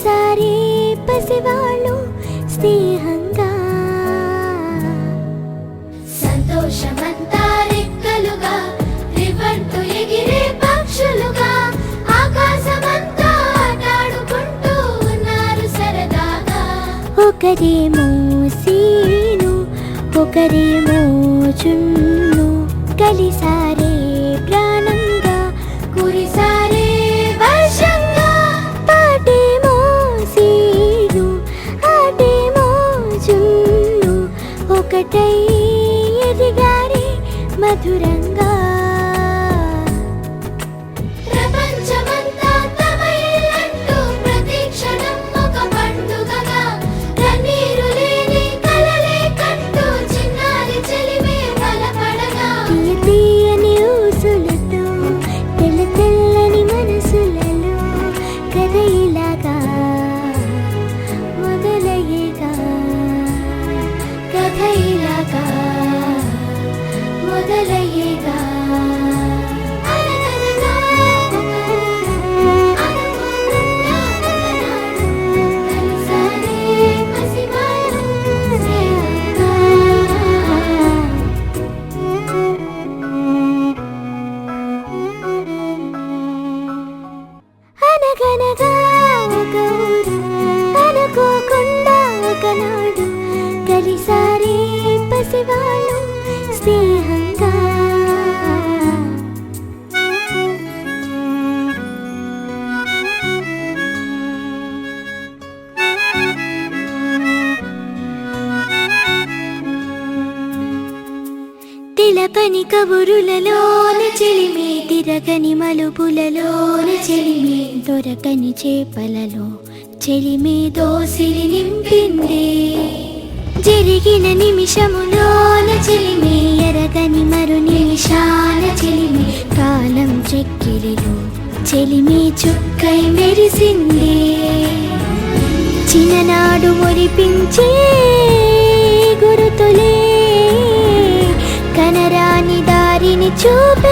కలిసారే పసివాళ్ళు స్నేహంగా. సంతోషమంతా రెక్కలుగా రివ్వంటూ ఎగిరే పక్షులుగా ఆకాశమంతా ఆటాడుకుంటూ ఉన్నారు సరదాగా. ఒకరేమో సీను ఒకరేమో చున్ను కలిసారే ప్రాణంగా కురిసారే వర్షంగా. పాటేమో సీను ఆటేమో చున్ను ఒకటై ఎదిగారే మధురంగా. ప్రపంచమంతా తమ ఇల్లంటూ ప్రతి క్షణం ఒక పండుగగా కన్నీరు లేని కలలే కంటూ చిన్నారి చెలిమే బలపడగా. తీయని ఊసులతో తెల్ల తెల్లని మనసులలో కథ ఇలాగా మొదలయ్యేగా. కథ ఇలాగా మొదలయ్యేగా. అనగనగా అనుకోకుండా ఒకనాడు కలిసారే పసివాళ్ళు స్నేహంగా. అనగనగా ఒక ఊరు అనుకోకుండా ఒకనాడు కలిసారే పసివాళ్ళు స్నేహంగా. తెలపని కబురులలోన చెలిమే తిరగని మలుపులలోన చెలిమే దొరకని చేపలలో చెలిమే దోసిలి నింపిందే. జరిగిన నిమిషములోన చెలిమే ఎరగని మరు నిమిషాల చెలిమే కాలం చెక్కిలిలో చెలిమే చుక్కై మెరిసిందే. చిన్ననాడు మురిపించే గురుతులే కనరాని దారిని చూపే